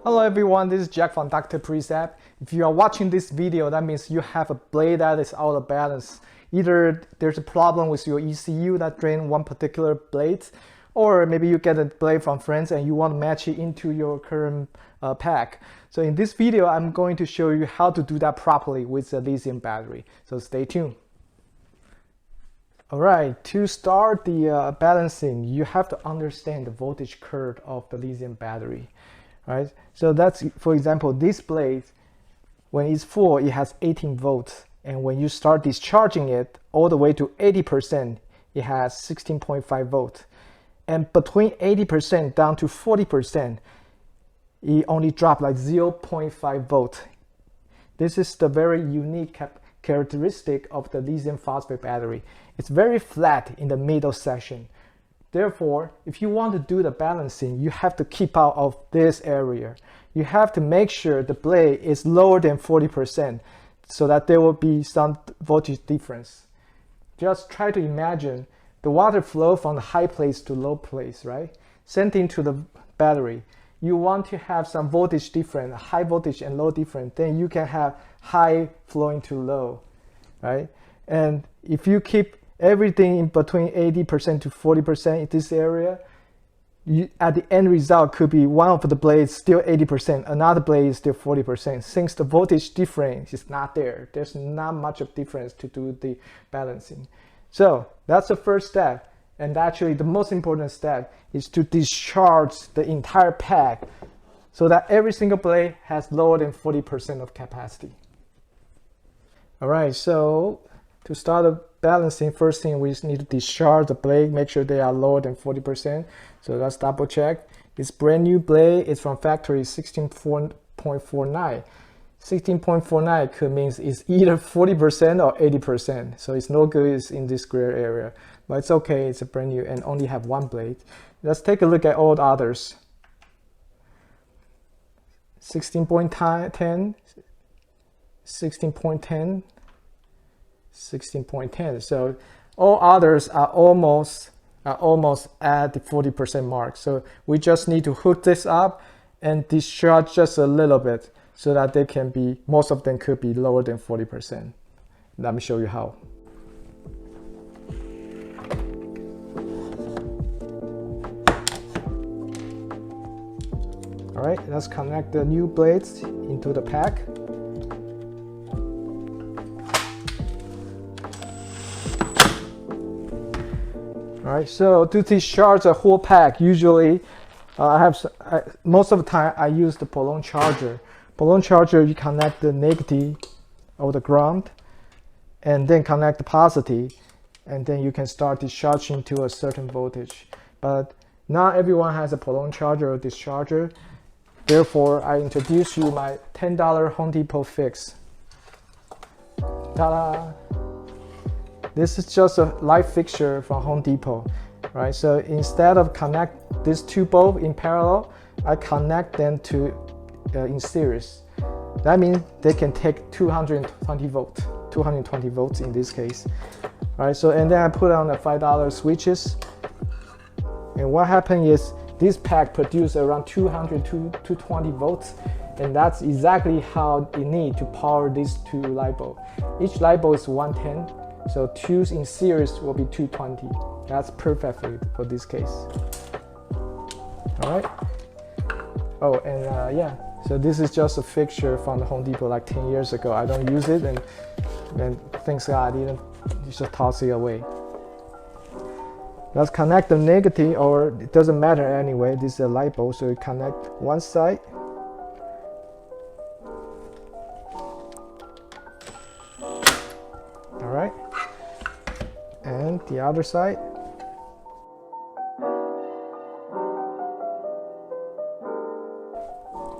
Hello everyone, this is Jack from Dr. Prius App. If you are watching this video, that means you have a blade that is out of balance. Either there's a problem with your ECU that drains one particular blade, or maybe you get a blade from friends and you want to match it into your current pack. So in this video, I'm going to show you how to do that properly with the lithium battery. So stay tuned. Alright, to start the balancing, you have to understand the voltage curve of the lithium battery. Right? So that's, for example, this blade, when it's full, it has 18 volts. And when you start discharging it all the way to 80%, it has 16.5 volts. And between 80% down to 40%, it only dropped like 0.5 volts. This is the very unique characteristic of the lithium phosphate battery. It's very flat in the middle section. Therefore, if you want to do the balancing, you have to keep out of this area. You have to make sure the blade is lower than 40% so that there will be some voltage difference. Just try to imagine the water flow from the high place to low place, right? Sent into the battery. You want to have some voltage difference, high voltage and low difference, then you can have high flowing to low, right? And if you keep everything in between 80% to 40% in this area, at the end result could be one of the blades still 80%, another blade is still 40%. Since the voltage difference is not there, there's not much of difference to do the balancing. So that's the first step. And actually the most important step is to discharge the entire pack so that every single blade has lower than 40% of capacity. All right, so to start the balancing, first thing we just need to discharge the blade, make sure they are lower than 40%. So let's double check. This brand new blade is from factory 16.49. 16.49 could means it's either 40% or 80%. So it's no good it's in this gray area. But it's okay, it's a brand new and only have one blade. Let's take a look at all the others. 16.10, 16.10, 16.10. So all others are almost at the 40% mark. So we just need to hook this up and discharge just a little bit so that they can be, most of them could be lower than 40%. Let me show you how. All right, let's connect the new blades into the pack. All right, so to discharge a whole pack, usually most of the time I use the pole charger. Pole charger, you connect the negative or the ground, and then connect the positive, and then you can start discharging to a certain voltage. But not everyone has a pole charger or discharger. Therefore, I introduce you my $10 Home Depot fix. Ta-da! This is just a light fixture from Home Depot, right? So instead of connect these two bulbs in parallel, I connect them to in series. That means they can take 220 volts in this case, right? So and then I put on the $5 switches, and what happened is this pack produces around 200 to 220 volts, and that's exactly how it needs to power these two light bulbs. Each light bulb is 110. So two in series will be 220. That's perfectly for this case. All right. Oh, and yeah. So this is just a fixture from the Home Depot like 10 years ago. I don't use it, and thanks God I didn't just toss it away. Let's connect the negative, or it doesn't matter anyway. This is a light bulb, so we connect one side. All right. And the other side.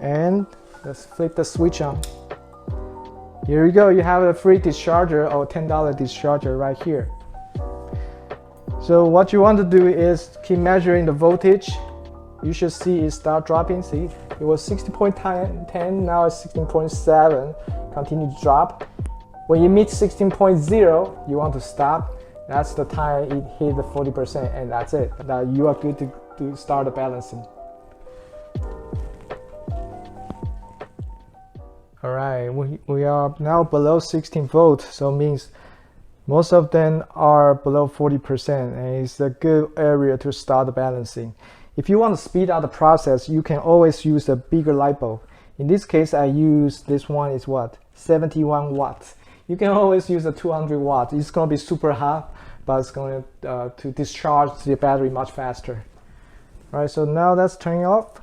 And let's flip the switch on. Here you go, you have a free discharger or $10 discharger right here. So what you want to do is keep measuring the voltage. You should see it start dropping. See, it was 60.10, now it's 16.7. Continue to drop. When you meet 16.0, you want to stop. That's the time it hit the 40%, and that's it. Now you are good to start the balancing. All right, we are now below 16 volts, so it means most of them are below 40%, and it's a good area to start the balancing. If you want to speed up the process, you can always use a bigger light bulb. In this case, I use this one is what? 71 watts. You can always use a 200 watts. It's going to be super hot, but it's going to discharge the battery much faster. All right, so now that's turning off.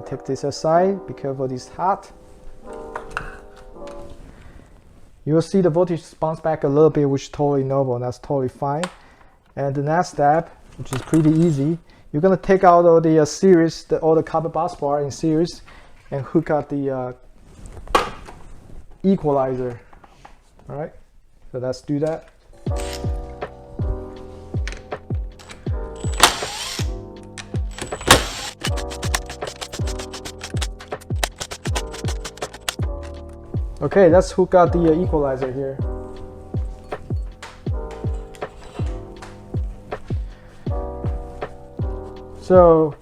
Take this aside, be careful, it's hot. You'll see the voltage bounce back a little bit, which is totally normal, that's totally fine. And the next step, which is pretty easy, you're gonna take out all the series, all the copper bus bar in series, and hook up the equalizer. All right, so let's do that. Okay, let's hook up the equalizer here. So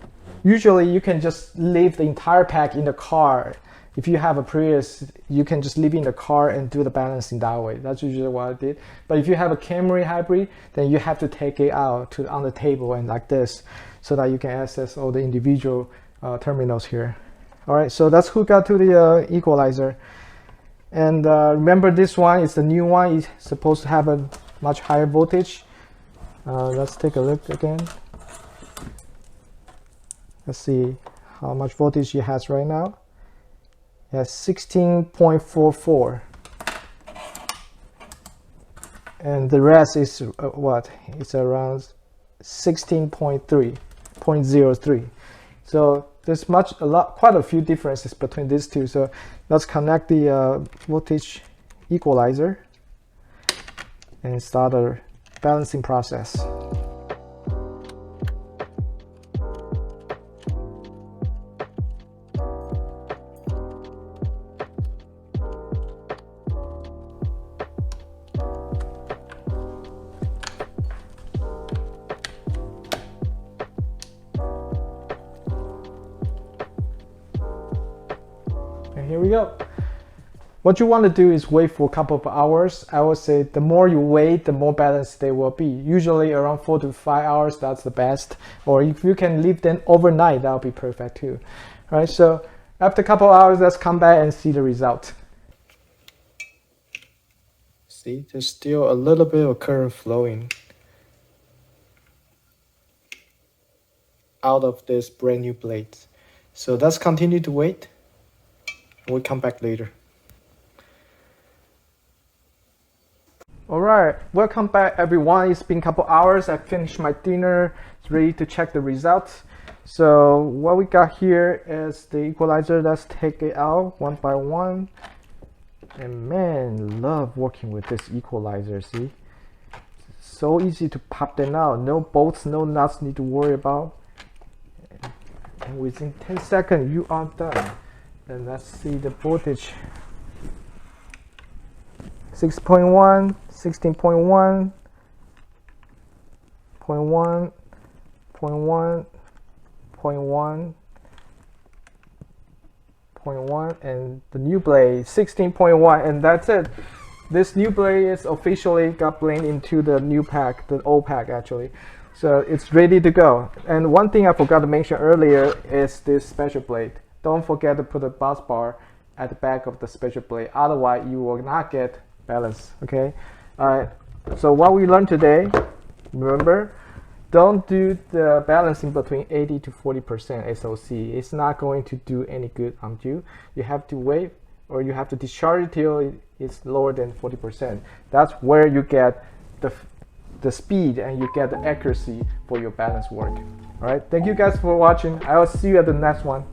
usually you can just leave the entire pack in the car. If you have a Prius, you can just leave it in the car and do the balancing that way. That's usually what I did. But if you have a Camry hybrid, then you have to take it out on the table and like this, so that you can access all the individual terminals here. All right, so let's hook up to the equalizer. And remember, this one is the new one. It's supposed to have a much higher voltage. Let's take a look again. Let's see how much voltage it has right now. It has 16.44. And the rest is what? It's around 16.3. So there's quite a few differences between these two. So let's connect the voltage equalizer and start a balancing process. And here we go. What you want to do is wait for a couple of hours. I would say the more you wait, the more balanced they will be. Usually around 4 to 5 hours, that's the best. Or if you can leave them overnight, that'll be perfect too. All right, so after a couple of hours, let's come back and see the result. See, there's still a little bit of current flowing out of this brand new blade. So let's continue to wait. We'll come back later. Alright, welcome back everyone. It's been a couple hours. I finished my dinner. It's ready to check the results. So what we got here is the equalizer. Let's take it out one by one. And man, love working with this equalizer, see? So easy to pop them out. No bolts, no nuts need to worry about. And within 10 seconds, you are done. And let's see the voltage. 6.1, 16.1, 0.1, 0.1, 0.1, 0.1, and the new blade 16.1, and that's it. This new blade is officially got blended into the new pack, the old pack actually. So it's ready to go. And one thing I forgot to mention earlier is this special blade. Don't forget to put a bus bar at the back of the special blade, otherwise you will not get balance. Okay, all right, so what we learned today, remember, don't do the balancing between 80 to 40% SOC. It's not going to do any good on you. You have to wait, or you have to discharge it till it's lower than 40%. That's where you get the speed and you get the accuracy for your balance work. All right, thank you guys for watching. I will see you at the next one.